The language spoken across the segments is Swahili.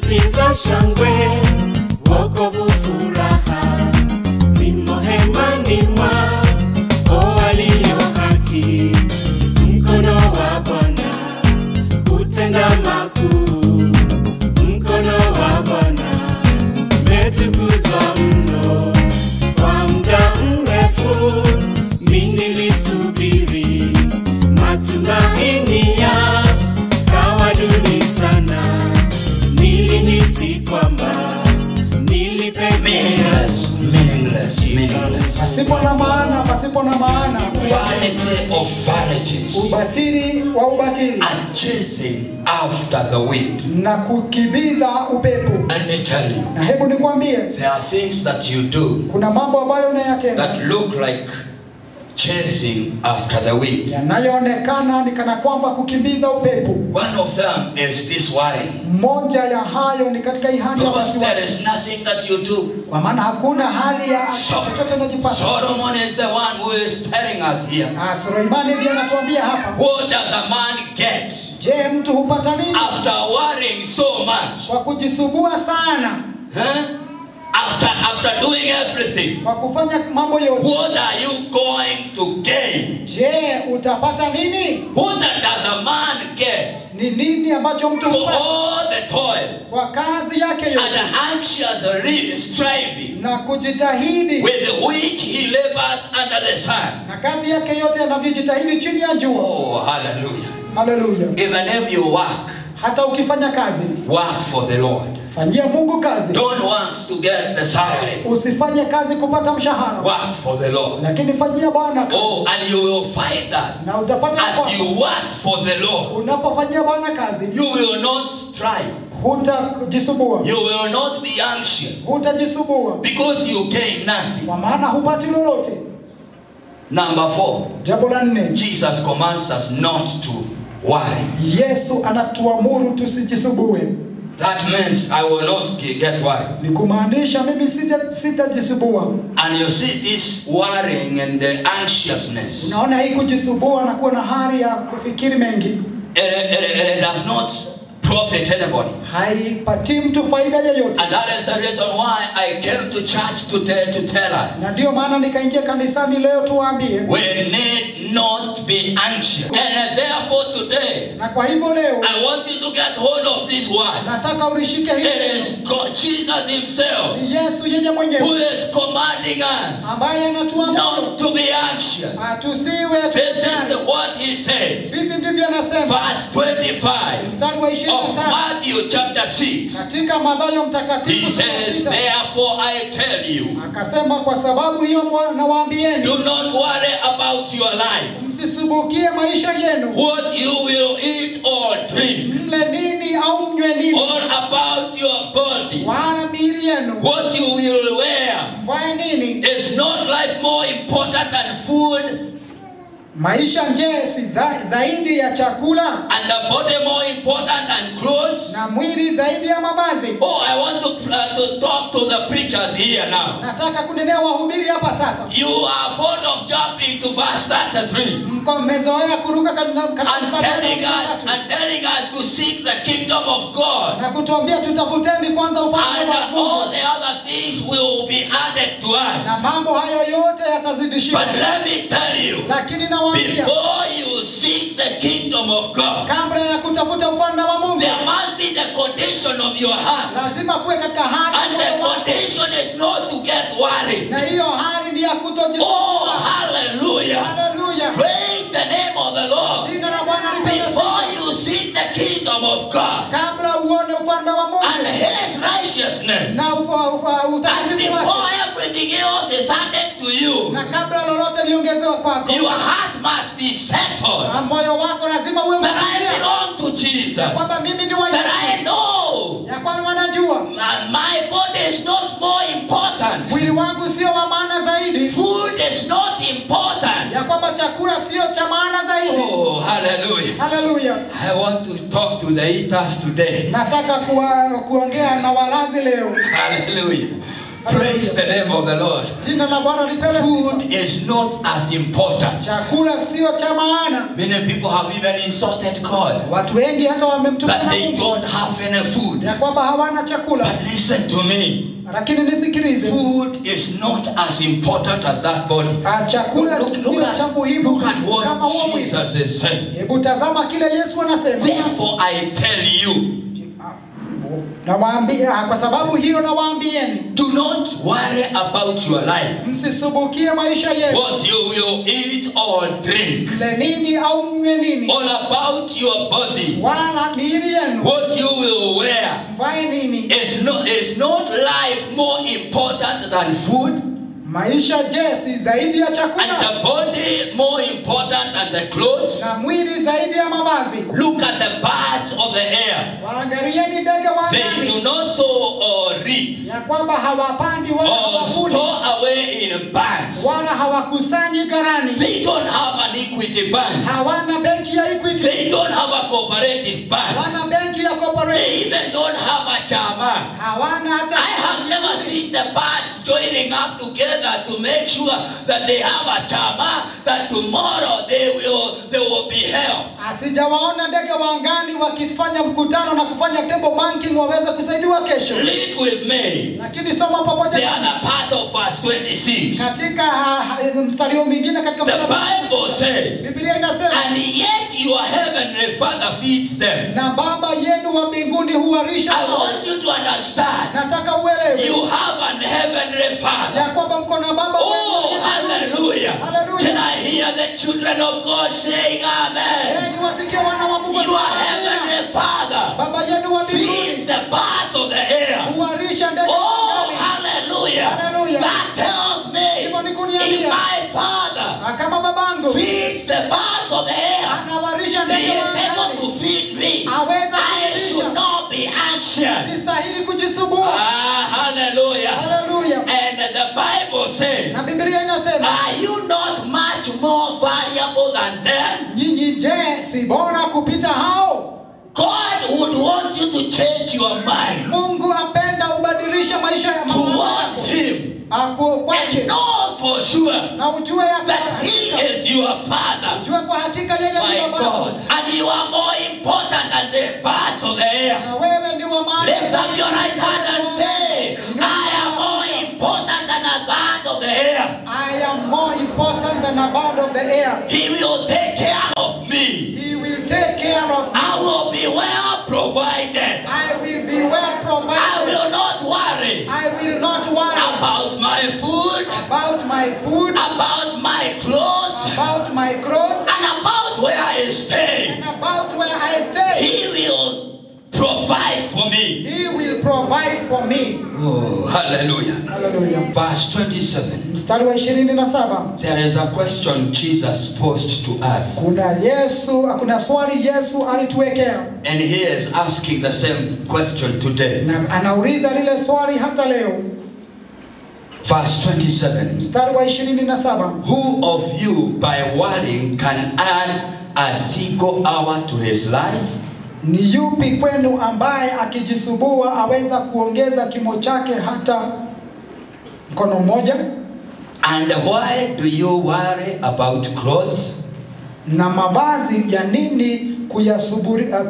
sauti za shangwe, wokovu furaha, zimo hemani mwao walio haki. Mkono wa Bwana utenda makuu, mkono wa Bwana umetukuzwa mno. Kwa muda mrefu mimi nilisubiri, matumaini yakawa duni sana. Nilihisi kwamba meaningless. Pasipo na maana. Vanity of vanities. Ubatili wa ubatili. And chasing after the wind. Na kukibiza upepo. And me tell you, na hebu nikwambie, there are things that you do kuna mambo ambayo unayatenda that look like chasing after the wind. yanayoonekana ni kana kwamba kukimbiza upepo. One of them is this worry. Moja ya hayo ni katika hali ya Because there is nothing that you do. Kwa maana hakuna hali ya chochote unajipata. Solomon is the one who is telling us here. Suleimani ndiye anatuambia hapa. What does a man get? Je, mtu hupata nini? After worrying so much. Kwa kujisubua sana. After doing everything. Kwa kufanya mambo yote. What are you going to gain? Je, utapata nini? What does a man get? Ni nini ambacho mtu hupata? For all the toil. Kwa kazi yake yote. And anxiously striving. Na kujitahidi. With which he labors under the sun. Na kazi yake yote anavyojitahidi chini ya jua. Oh, hallelujah. Hallelujah. Even if you work. Hata ukifanya kazi. Work for the Lord. Fanyia Mungu kazi. Don't want to get the salary. Usifanye kazi kupata mshahara. Work for the Lord. Lakini fanyia Bwana kazi. Oh, and you will find that. Na utapata as you work for the Lord. Unapofanyia Bwana kazi. You will not strive. Hutajisubua. You will not be anxious. Hutajisubua. Because you gain nothing. Kwa maana hupati lolote. Number 4. Jambo la 4. Jesus commands us not to worry. Yesu anatuamuru tusijisubue. That means I will not get worried. Ni kumaanisha mimi sitajisubua. And you see this worrying and the anxiousness. Unaona hii kujisubua na kuwa na hali ya kufikiri mengi. It does not profit anybody. Haipati mtu faida yoyote. And that is the reason why I came to church to tell us. Na ndio maana nikaingia kanisani leo tuwaambie. We need not be anxious. And therefore today. Na kwa hivyo leo. I want you to get hold of this word. Nataka urishike hili. It is God, Jesus himself. Ni Yesu yeye mwenyewe. Who is commanding us. Ambaye anatuamuru. Not to be anxious. Tusiwe This is what he says. Vipi ndivyo anasema. Verse 25. Mstari wa 25. Of Matthew chapter 6. Katika Mathayo mtakatifu. He says, therefore I tell you. Akasema kwa sababu hiyo nawaambieni. Do not worry about your life. Msisubukie maisha yenu. What you will eat or drink. Mle nini au mnywe nini. Or about your body. Wala miili yenu. What you will wear. Mvae nini. Is not life more important than food? Maisha si zaidi ya chakula. And the body more important than clothes? Na mwili zaidi ya mavazi. Oh, I want to talk to the preachers here now. Nataka kunenea wahubiri hapa sasa. You are fond of jumping to verse 33. Mmezoea kuruka and telling us to seek the kingdom of God. Na kutuambia tutafuteni kwanza ufalme wa Mungu. All the other things will be added to us. Na mambo hayo yote yatazidishwa. But let me tell you. Lakini nawaambia. Before you seek the kingdom of God. Kabla ya kutafuta ufalme wa Mungu. There must be the condition of your heart. Lazima kuwe katika hali. And the condition is not to get worried. Na hiyo hali ni ya kutojisubua. Oh, hallelujah. Hallelujah. Praise the name of the Lord. Jina la Bwana lipewe sifa. Before you seek the kingdom of God. Kabla uone ufalme wa Mungu. And his righteousness. Na and before everything else is added to you. Na kabla lolote liongezewa kwako. Your heart must be settled. Na moyo wako lazima uwe that I belong to Jesus. Kwamba mimi ni wa Yesu. That I know. Ya kwamba najua. And my body is not more important. Mwili wangu sio wa maana zaidi. Food is not important. Ya kwamba chakula sio cha maana zaidi. Oh, hallelujah. Hallelujah. I want to talk to the eaters today. Nataka kuongea na walazi leo. Hallelujah. Praise the name of the Lord. Jina la Bwana lipewe sifa. Food is not as important. Chakula sio cha maana. Many people have even insulted God Watu wengi hata wamemtukana that they Mungu don't have any food. ya kwamba hawana chakula. But listen to me. Lakini nisikilize. Food is not as important as that body. Chakula sio cha muhimu Look at kama what huo mwili. Jesus is saying. Hebu tazama kile Yesu anasema. Therefore I tell you, nawaambia, kwa sababu hiyo nawaambieni, do not worry about your life, msisubukie maisha yenu, what you will eat or drink, mle nini au mnywe nini, all about your body, wala miili yenu, what you will wear. mvae nini. Is not life more important than food? Maisha je, si zaidi ya And chakula? the body more important than the clothes? Na mwili zaidi ya mavazi? Look at the birds of the air. Waangalieni ndege wa They angani, do not sow or reap ya kwamba hawapandi wala or hawavuni store away in barns. wala hawakusanyi ghalani. They don't have an equity bank. Hawana benki ya Equity, They don't have a cooperative bank. hawana benki ya They cooperative, even don't have a chairman. hawana hata. I have never seen the birds joining up together to make sure that they have a chairman, that tomorrow they will be held. Asijawaona ndege wa angani wakifanya mkutano na kufanya table banking waweze kusaidiwa kesho. Read with me Lakini soma pamoja the other part of verse 26. katika mstari mwingine katika The Bible says, Biblia inasema, and yet your heavenly Father feeds them. na Baba yenu wa mbinguni huwarisha I wao. want you to understand, Nataka uelewe you have an heavenly Father. ya kwamba mko na Baba Oh, wenu. hallelujah. Hallelujah. Can I hear the children of God saying amen? Ni wasikie wana wa Mungu Your wakisema, heavenly Father Baba yenu wa feeds mbinguni the birds of the air. huwarisha ndege wa Oh, angani. hallelujah. Hallelujah. That tells me Hivyo ni if kuniambia, my Father na kama babangu feeds the birds of the air, anawarisha he ndege is wa able angani, to feed me. aweza I kulisha. should not be anxious. Sistahili kujisumbua. Ah, hallelujah. Hallelujah. And the Bible says, Na Biblia inasema, are you not much more valuable than them? nyinyi je, si bora kupita hao? God would want you to change your mind Mungu apenda ubadilishe maisha ya mama towards yako. Him And kwake, know for sure na ujue ya that kwa He hakika, is your Father, ujue kwa hakika yeye ni my baba God, and you are more important than the birds of the air. na wewe ni wa maana. Lift up your right hand and say, I am more important than a bird of the air. I am more important than a bird of the air. He will take care of me. He will take care of me. I will be well provided. I will be well I provided. will not worry I will not worry about my food, about my food, about my clothes, about my clothes, and about where I stay. and about where I stay. He will provide for me. He will provide for me. Oh, hallelujah. Hallelujah. Verse 27. Mstari wa 27. There is a question Jesus posed to us. Kuna swali Yesu alituwekea. And he is asking the same question today. Na anauliza lile swali hata leo. Verse 27. Mstari wa 27. Who of you by worrying can add a single hour to his life? Ni yupi kwenu ambaye akijisubua aweza kuongeza kimo chake hata mkono mmoja? And why do you worry about clothes? Na mavazi ya nini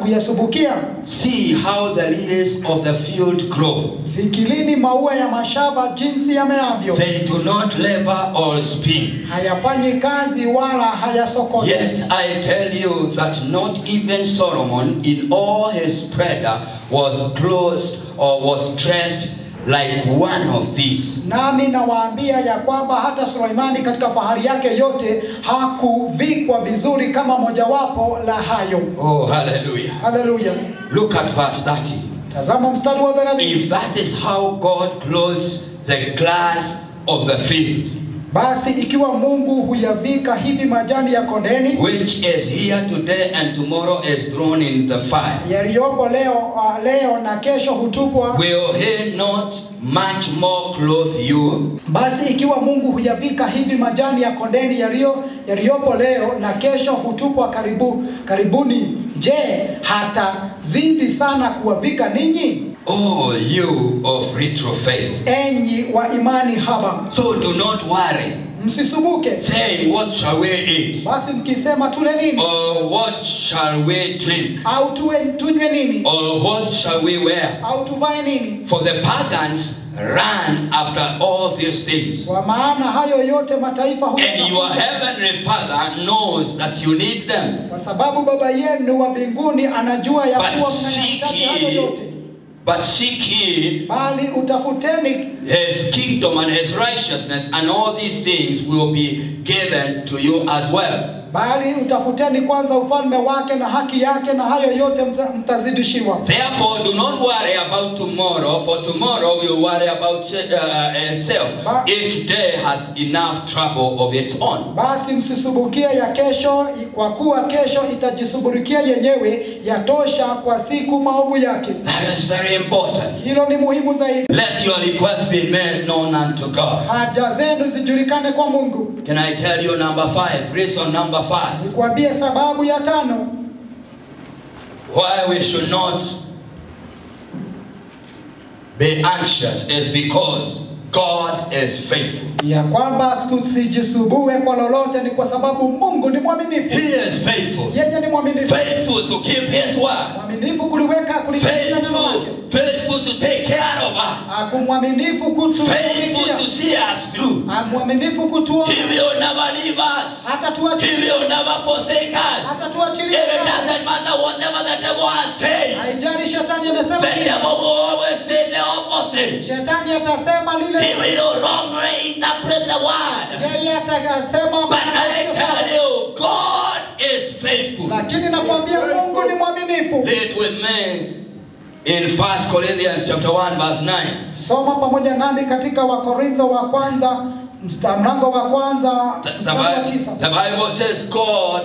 kuyasubukia? See how the lilies of the field grow. Fikirini maua ya mashamba jinsi yameavyo. They do not labor or spin. Hayafanyi kazi wala hayasokoti. Yet I tell you that not even Solomon in all his splendor was clothed or was dressed like one of these. Nami nawaambia ya kwamba hata Suleimani katika fahari yake yote hakuvikwa vizuri kama mojawapo la hayo. Oh, hallelujah. Hallelujah. Look at verse 30. Tazama mstari wa 30. If that is how God clothes the grass of the field, Basi ikiwa Mungu huyavika hivi majani ya kondeni, which is here today and tomorrow is thrown in the fire, yaliyopo leo na kesho hutupwa, will he not much more clothe you? basi ikiwa Mungu huyavika hivi majani ya kondeni yaliyopo leo na kesho hutupwa karibuni, je, hata zidi sana kuwavika ninyi? Oh, you of little faith. Enyi wa imani haba. So do not worry, Msisumbuke. saying, what shall we eat? Basi mkisema tule nini? Or what shall we drink? Au tunywe nini? Or what shall we wear? Au tuvae nini? For the pagans run after all these things. Kwa maana hayo yote mataifa And your heavenly Father knows that you need them. kwa sababu baba yenu wa mbinguni anajua ya But kuwa seek mnayahitaji hayo yote. ye Bali utafuteni His kingdom and His righteousness, and all these things will be given to you as well. bali utafuteni kwanza ufalme wake na haki yake, na hayo yote mtazidishiwa. Therefore, do not worry about tomorrow, for tomorrow will worry about itself. Each day has enough trouble of its own. Basi msisubukie ya kesho, kwa kuwa kesho itajisuburukia yenyewe, yatosha kwa siku maovu yake. That is very important. Hilo ni muhimu zaidi. Let your request be made known unto God. Haja zenu zijulikane kwa Mungu. Can I tell you number 5? Reason number 5. Nikwambie sababu ya 5 why we should not be anxious is because God is faithful. ya kwamba tusijisubue kwa lolote, ni kwa sababu Mungu ni mwaminifu. He is faithful. Yeye ni mwaminifu. Faithful to keep His word. Mwaminifu kuliweka neno lake. Faithful to take care of us. Mwaminifu Faithful to see us through. Mwaminifu kutuokoa. He will never leave us. Hata tuachilie. He will never forsake us. Hata tuachilie. It doesn't matter whatever the devil has said. Haijali shetani amesema The nini. devil will always say the opposite. Shetani atasema lile. He will wrongly interpret the word. Yeye atasema. But I tell you, God is faithful. Lakini nakwambia Mungu ni mwaminifu. Read with me in 1 Corinthians chapter 1 verse 9. Soma pamoja nami katika Wakorintho wa kwanza mlango wa kwanza mstari wa 9. The Bible says, God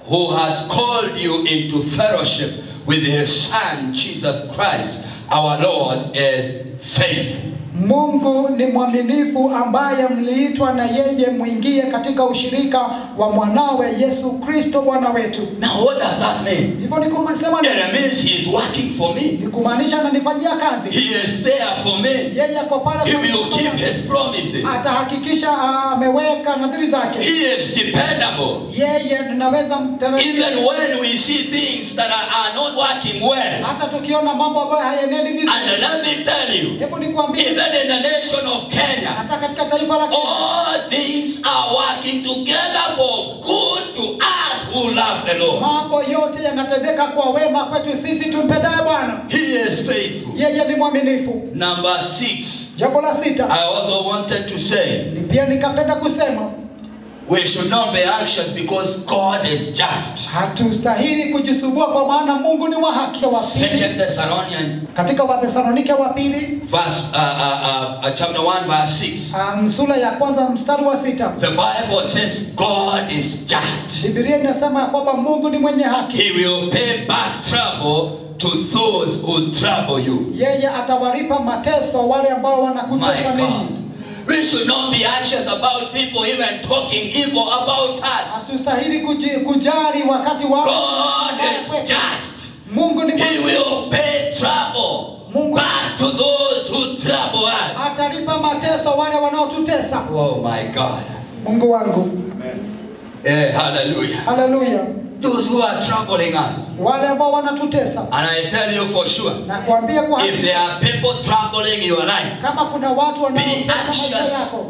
who has called you into fellowship with His Son Jesus Christ our Lord is faithful. Mungu ni mwaminifu ambaye mliitwa na yeye muingie katika ushirika wa mwanawe Yesu Kristo Bwana wetu. Now what does that mean? Hivyo ni kumsema nini? It means He is working for me. Ni kumaanisha ananifanyia kazi. He is there for me. Yeye ako pale. He will keep His promises. Atahakikisha ameweka nadhiri zake. He is dependable. Yeye tunaweza mtarajia. Even when we see things that are not working well. Hata tukiona mambo ambayo hayaenendi vizuri. And let me tell you. Hebu nikwambie. Even in the nation of Kenya, hata katika taifa la Kenya, all things are working together for good to us who love the Lord. Mambo yote yanatendeka kwa wema kwetu sisi tumpendaye Bwana. He is faithful. Yeye ni mwaminifu. Number 6. Jambo la 6. I also wanted to say. Pia nikapenda kusema. We should not be anxious because God is just. Hatustahili kujisubua kwa maana Mungu ni wa haki. 2 Thessalonians katika Wathesalonike wa pili chapter 1 verse 6. Sura ya kwanza mstari wa 6. The Bible says God is just. Biblia inasema kwamba Mungu ni mwenye haki. He will pay back trouble to those who trouble you. Yeye atawalipa mateso wale ambao wanakutesa ninyi. We should not be anxious about people even talking evil about us. Hatustahili kujali wakati wao. God is just. Mungu ni He will pay trouble back to those who trouble us. Atalipa mateso wale wanaotutesa. Oh my God. Mungu wangu. Hallelujah. Hallelujah. Those who are troubling us. Wale ambao wanatutesa. And I tell you for sure. Na kuambia kwa if there are people troubling your life. Kama kuna watu wanaotesa maisha yako.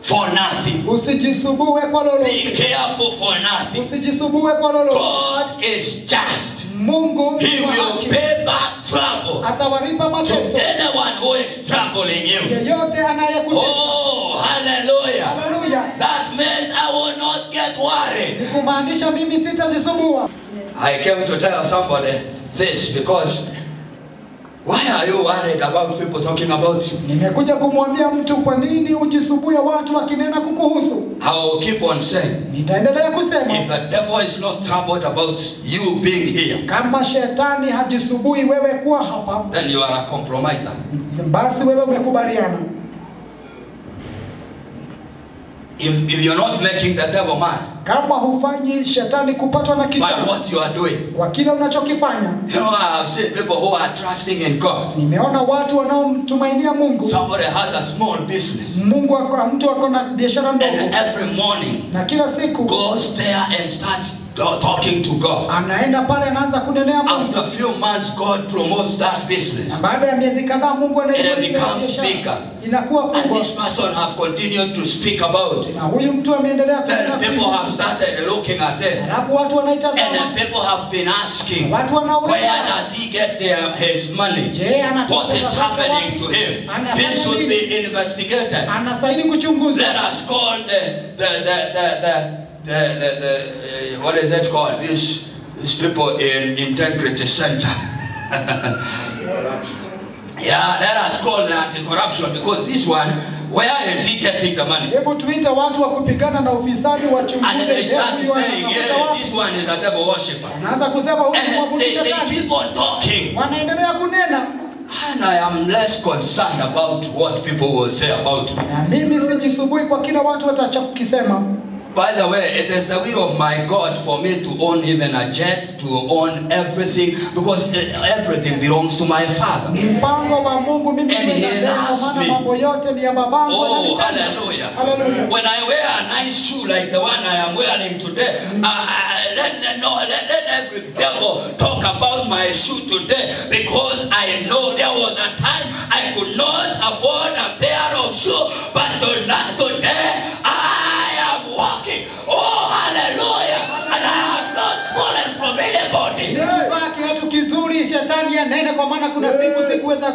For nothing. Usijisubue kwa lolote. Be careful for nothing. Usijisubue kwa lolote. God is just. Mungu He will pay back trouble. Atawalipa mateso. To anyone who is troubling you. Yeyote anayekutesa. Oh, hallelujah. Hallelujah. That means I will not get worried. Ni kumaanisha mimi sitajisubua. I came to tell somebody this because why are you worried about people talking about you? Nimekuja kumwambia mtu kwa nini ujisubue watu wakinena kukuhusu. I will keep on saying. Nitaendelea kusema. If the devil is not troubled about you being here. Kama shetani hajisubui wewe kuwa hapa. Then you are a compromiser. Basi wewe umekubaliana. if you're not making the devil mad kama hufanyi shetani kupatwa na by kichwa what you are doing. kwa kile unachokifanya. You know, I have seen people who are trusting in God. Nimeona watu wanaomtumainia Mungu. Somebody has a small business. Mtu ako na biashara ndogo. And every morning Na kila siku goes there and starts talking to God. anaenda pale anaanza kunenea Mungu. After a few months, God promotes that business. Baada ya miezi kadhaa Mungu anainua And it becomes bigger. inakuwa And kubwa. this person have continued to speak about it. Na huyu mtu ameendelea Then kunena. people have started looking at it. Alafu watu wanaitazama. And then people have been asking, Watu wanauliza. where does he get his money? Je, anatoa What is pesa zake happening wapi? to him? Anafanya He should nini? be investigated. Anastahili kuchunguzwa. Let us call what is it called? These people in Integrity Center. Yeah, let us call the anti-corruption, because this one, where is he getting the money? Hebu tuite watu wa kupigana na ufisadi And wachunguze. they start huyu saying, anatafuta yeah, wapi? this one is a devil worshipper. Anaanza kusema huyu ni And mwabudu they shetani. keep on talking. Wanaendelea kunena. And I am less concerned about what people will say about me. Na mimi sijisumbui kwa kila watu watachokisema. By the way, it is the will of my God for me to own even a jet, to own everything, because everything belongs to my Father. Ni mpango wa Mungu mimi And he ninaenda loves maana me. mambo yote ni ya babangu. Oh, ananipenda. hallelujah. Hallelujah. When I wear a nice shoe like the one I am wearing today, let every devil talk about my shoe today, because I know there was a time I could not afford a pair of shoes, but today I am walking. Oh, hallelujah. And I have not stolen from anybody. Nikivaa kiatu kizuri shetani anaenda, kwa maana kuna siku sikuweza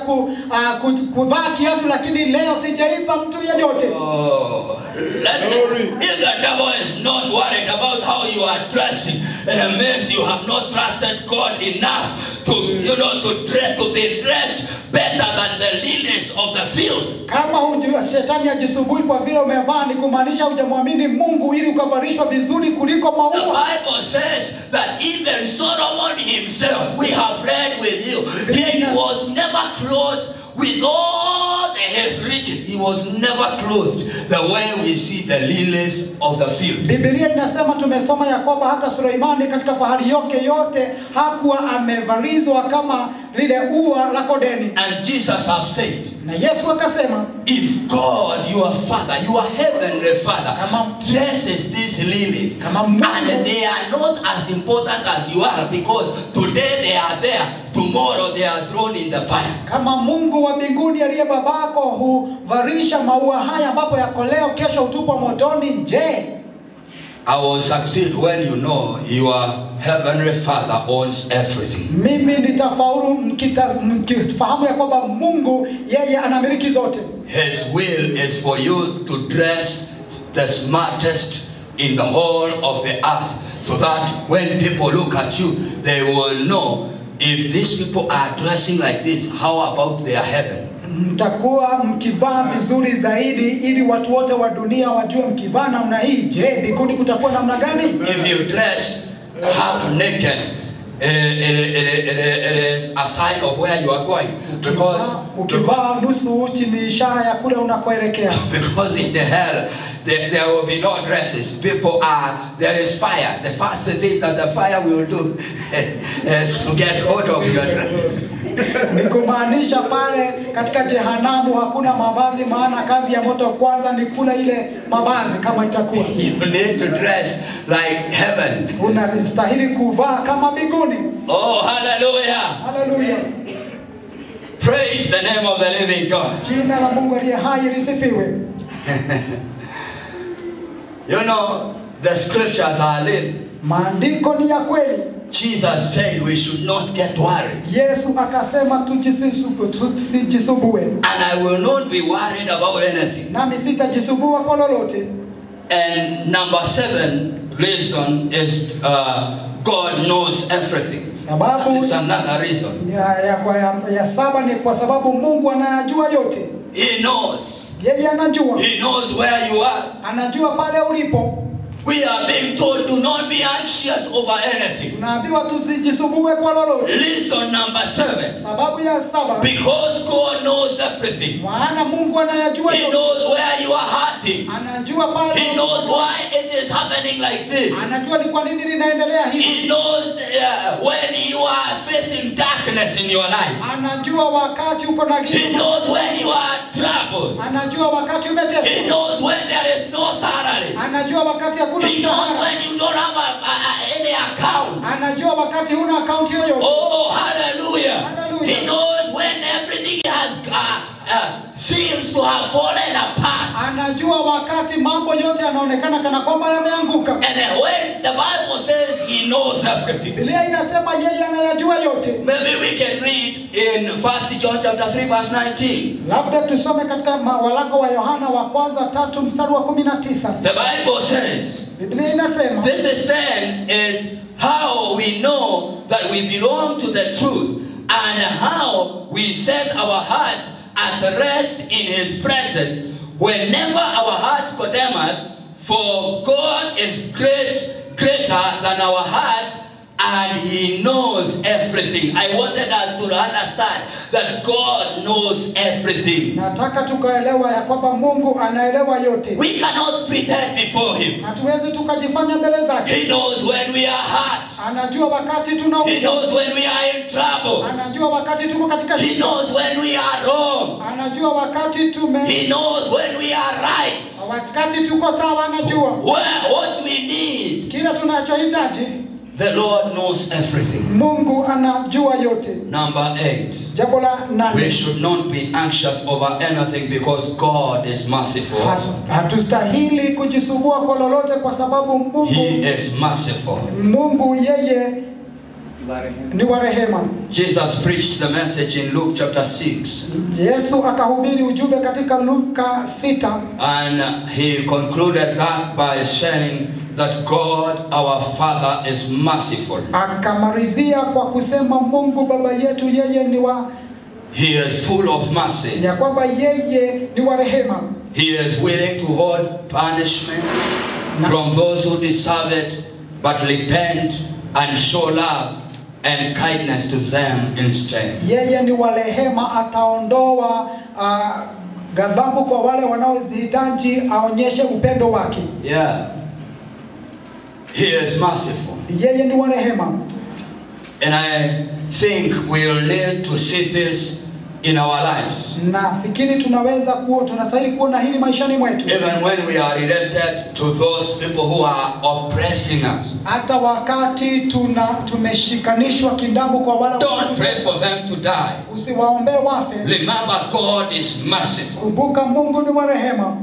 kuvaa kiatu, lakini leo sijaipa mtu yeyote. Oh, if the devil is not worried about how you are dressing, it means you have not trusted God enough to be dressed better than the lilies of the field. Kama shetani ajisumbui kwa vile umevaa, ni kumaanisha hujamwamini Mungu ili ukavarishwa vizuri kuliko The maua. Bible says that even Solomon himself, we have read with you, he was never clothed with all his riches. He was never clothed the way we see the lilies of the field. Biblia inasema, tumesoma ya kwamba hata Suleimani katika fahari yake yote hakuwa amevarizwa kama lile ua la kodeni. And Jesus have said, Na Yesu akasema, if God, your Father, your heavenly Father, Kama- dresses these lilies, Kama Mungu- and they are not as important as you are, because today they are there, tomorrow they are thrown in the fire. kama Mungu wa mbinguni aliye babako huvarisha maua haya ambapo yako leo, kesho hutupwa motoni, je, I will succeed when you know your heavenly Father owns everything. mimi nitafaulu mkifahamu ya kwamba Mungu yeye anamiliki zote. His will is for you to dress the smartest in the whole of the earth, so that when people look at you, they will know, if these people are dressing like this, how about their heaven? Mtakuwa mkivaa vizuri zaidi ili watu wote wa dunia wajue mkivaa namna hii. Je, mbinguni kutakuwa namna gani? If you dress half naked, it is a sign of where you are going, Ukivaa nusu uchi ni ishara ya kule unakoelekea. because in the hell there will be no dresses. There is fire. The first thing that the fire will do is to get hold of your dress. Ni kumaanisha pale katika jehanamu hakuna mavazi, maana kazi ya moto kwanza ni kula ile mavazi kama itakuwa. You need to dress like heaven. Unastahili kuvaa kama mbinguni. Oh, hallelujah. Hallelujah. Praise the name of the living God. Jina la Mungu aliye hai lisifiwe. You know, the scriptures are real. Maandiko ni ya kweli. Jesus said we should not get worried. Yesu akasema tusijisumbue. And I will not be worried about anything. Nami sitajisumbua kwa lolote. And number 7 reason is God knows everything. Sababu That is another reason. ya saba ni kwa sababu Mungu anayajua yote. He knows. Yeye anajua. He knows where you are. Anajua pale ulipo. We are being told, do not be anxious over anything. Tunaambiwa tusijisumbue kwa lolote. Reason number 7. Sababu ya 7. Because God knows everything. Maana Mungu anayajua He yote. knows where you are hurting. Anajua pale. He knows why it is happening like this. Anajua ni kwa nini linaendelea hivi. He knows when you are facing darkness in your life. Anajua wakati uko na giza. He knows when you are troubled. Anajua wakati umeteswa. He knows when there is no salary. Anajua wakati hakuna He knows mshahara. when you don't have any account. Anajua wakati huna akaunti yoyote. Oh, hallelujah. Hallelujah. He knows when everything has seems to have fallen apart. Anajua wakati mambo yote yanaonekana kana kwamba yameanguka. And when the Bible says he knows everything, Biblia inasema yeye anayajua yote. maybe we can read in 1 John chapter 3 verse 19. Labda tusome katika waraka wa Yohana wa kwanza 3 mstari wa 19. The Bible says, Biblia inasema, this is then is how we know that we belong to the truth, and how we set our hearts at rest in his presence whenever our hearts condemn us, for God is greater than our hearts, and he knows everything. I wanted us to understand that God knows everything. nataka tukaelewa ya kwamba Mungu anaelewa yote. We cannot pretend before him. Hatuwezi tukajifanya mbele zake. He knows when we are hurt. Anajua wakati He tunaumia. knows when we are in trouble. Anajua wakati tuko katika He shida. knows when we are wrong. Anajua wakati He knows when we are right. wakati tuko sawa, anajua. What we need. Kila tunachohitaji, The Lord knows everything. Mungu anajua yote. Number 8. Jambo la We 8. should not be anxious over anything because God is merciful. Hatustahili kujisumbua kwa lolote kwa sababu Mungu He is merciful. Mungu yeye ni wa rehema. Jesus preached the message in Luke chapter 6. Yesu akahubiri ujumbe katika Luka 6, And he concluded that by saying that God our Father is merciful. akamalizia kwa kusema Mungu Baba yetu yeye ni wa, He is full of mercy. ya kwamba yeye ni wa rehema. He is willing to hold punishment from those who deserve it, but repent and show love and kindness to them instead. Yeye ni wa rehema, ataondoa ghadhabu kwa wale wanaozihitaji, aonyeshe upendo wake. Yeah. He is merciful. Yeye ni wa rehema. And I think we'll need to see this in our lives. Na fikiri tunastahili kuona hili maishani mwetu. Even when we are related to those people who are oppressing us. Hata wakati tumeshikanishwa kindamu kwa wale Don't pray for them to die. usiwaombe wafe. Remember, God is merciful. Kumbuka Mungu ni wa rehema.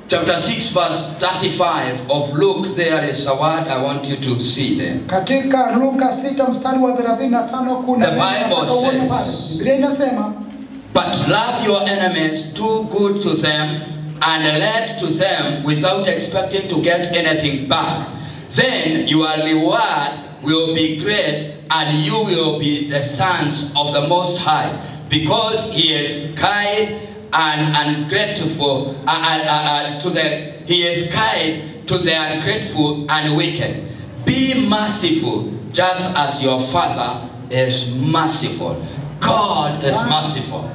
Chapter 6 verse 35 of Luke, there is a word I want you to see there. Katika Luka 6 mstari wa 35 kuna The Bible says, Biblia inasema, but love your enemies, do good to them, and lend to them without expecting to get anything back. Then your reward will be great, and you will be the sons of the Most High, because he is kind and ungrateful he is kind to the ungrateful and wicked. Be merciful just as your Father is merciful. God is merciful.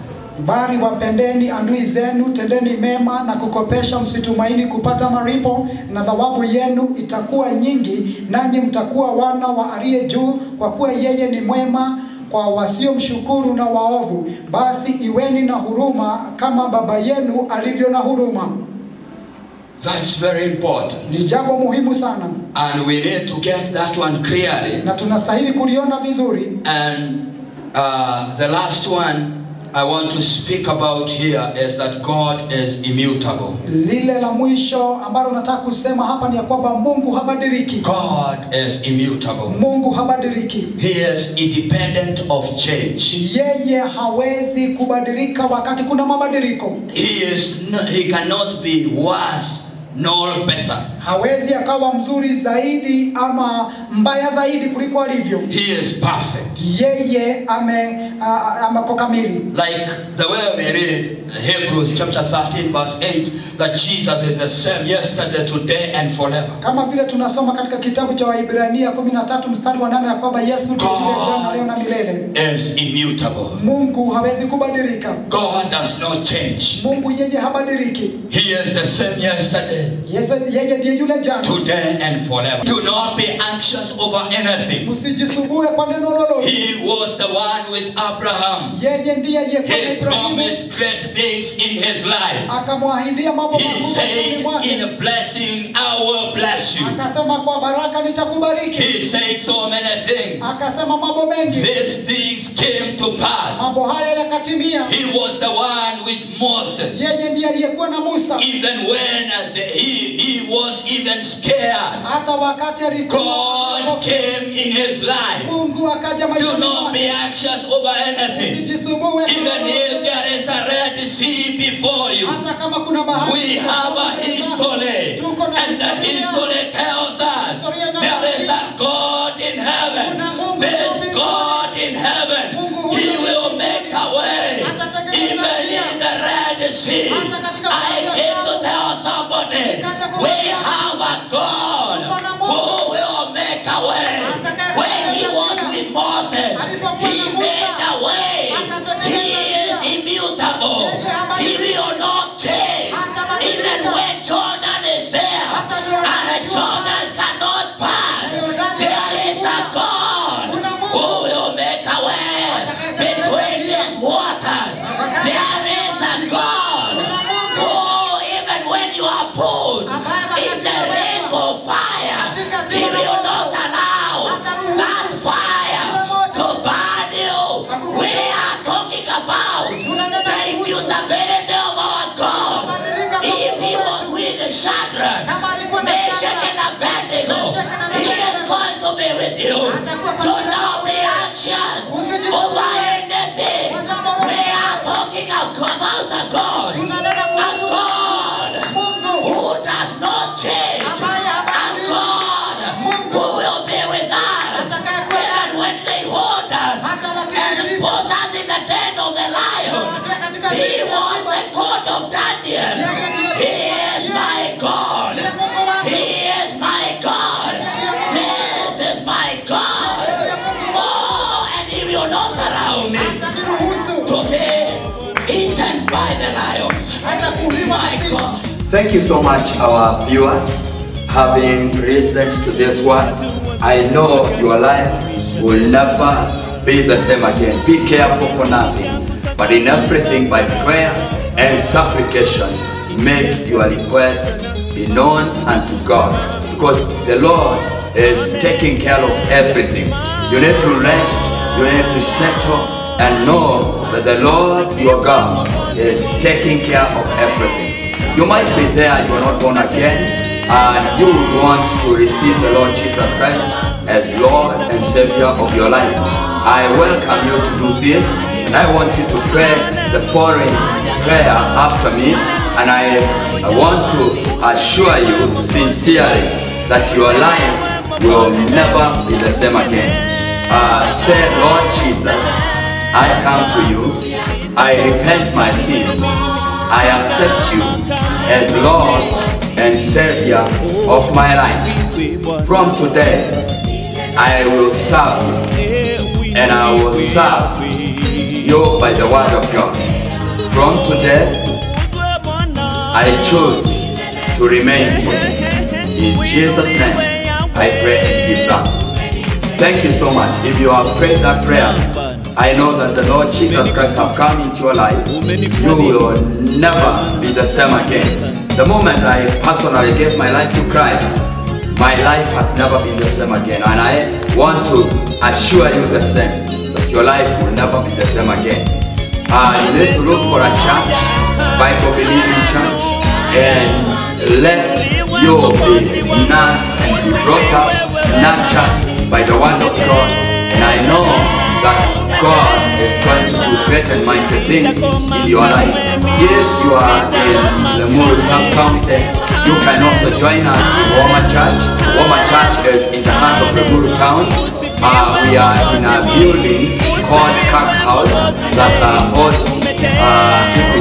bali wapendeni adui zenu, tendeni mema na kukopesha, msitumaini kupata malipo, na thawabu yenu itakuwa nyingi, nanyi mtakuwa wana wa aliye juu, kwa kuwa yeye ni mwema kwa wasiomshukuru na waovu. Basi iweni na huruma kama baba yenu alivyo na huruma. That's very important. Ni jambo muhimu sana, And we need to get that one clearly. na tunastahili kuliona vizuri. And the last one I want to speak about here is that God is immutable. Lile la mwisho ambalo nataka kusema hapa ni ya kwamba Mungu habadiliki. God is immutable. Mungu habadiliki. He is independent of change. Yeye hawezi kubadilika wakati kuna mabadiliko. He cannot be worse nor better. Hawezi akawa mzuri zaidi ama mbaya zaidi kuliko alivyo. He is perfect. yeye amekuwa kamili. Like the way we read Hebrews chapter 13 verse 8, that Jesus is the same yesterday, today and forever. Kama vile tunasoma katika kitabu cha Waibrania 13 mstari wa 8 ya kwamba Yesu ndiye jana leo na milele. Is immutable. Mungu hawezi kubadilika. God does not change. Mungu yeye habadiliki. He is the same yesterday, Yeye ndiye yule jana, today and forever. Do not be anxious over anything. Msijisumbue kwa neno lolote. He was the one with Abraham. Yeye ndiye aliyekuwa na He Ibrahimu. promised great things in his life. Akamwahidia mambo He makubwa said, maishani mwake. in blessing I will bless you. Akasema kwa baraka nitakubariki. He said so many things. Akasema mambo mengi. These things came to pass. Mambo haya yakatimia. He was the one with Moses. Yeye ndiye aliyekuwa na Musa. Even when he was even scared, Hata wakati alikuwa God came in his life. Mungu akaja Do maishani not mwake. be anxious over anything. Usijisumbue. Even if there is a Red Sea before you, Hata kama kuna bahari. we have a history. Tuko na And the history tells us there is a God in heaven. There is God in heaven. He will make a way. Even in the Red Sea. I came to tell somebody, we have a God who will make a way. When he was with Moses, he made a way. He is immutable. He will not change. Even when Jordan is there and Jordan cannot pass, there is a God who will make a way between these waters. There is a God who, even when you are pulled in the ring of fire, he will not allow that fire to burn you. We are talking about the immutability of our God. If he was with Shadrach, Meshach and Abednego, he is going to be with you. Do not be anxious over anything. We are talking about a God who does not change, a God who will be with us, even when they hold us and put us in the den of the lion. He was the God of Daniel. He is my God. He is my God. This is my God. Oh, and he will not allow me to be eaten by the lions. My God. Thank you so much, our viewers, having listened to this word. I know your life will never be the same again. Be careful for nothing, but in everything by prayer and supplication, make your requests be known unto God, because the Lord is taking care of everything. You need to rest, you need to settle, and know that the Lord your God is taking care of everything. You might be there, you are not born again, and you want to receive the Lord Jesus Christ as Lord and Savior of your life. I welcome you to do this, and I want you to pray the following prayer after me, and I want to assure you sincerely that your life will never be the same again. Say, Lord Jesus, I come to you, I repent my sins, I accept you as Lord and Savior of my life. From today, I will serve you, and I will serve you by the word of God. From today, I choose to remain with you. In Jesus' name, I pray and give thanks. Thank you so much. If you have prayed that prayer, I know that the Lord Jesus Christ have come into your life. You will never be the same again. The moment I personally gave my life to Christ, my life has never been the same again. And I want to assure you the same, that your life will never be the same again. You need to look for a church, Bible-believing church, and let you be nursed and be brought up, nurtured by the word of God. And I know that God is going to do great and mighty things in your life. If you are in the Muru sub-county, you can also join us in Woma Church. Woma Church is in the heart of the Muru town. We are in a building called Cup House that hosts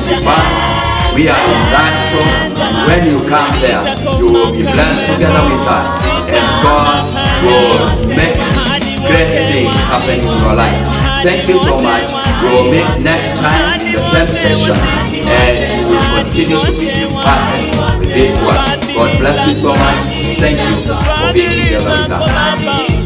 Japan. We are in that floor. When you come there, you will be blessed together with us, and God will make great things happen in your life. Thank you so much. We will meet next time in the same station, and we will continue to be impacted with this work. God bless you so much. Thank you for being together with us.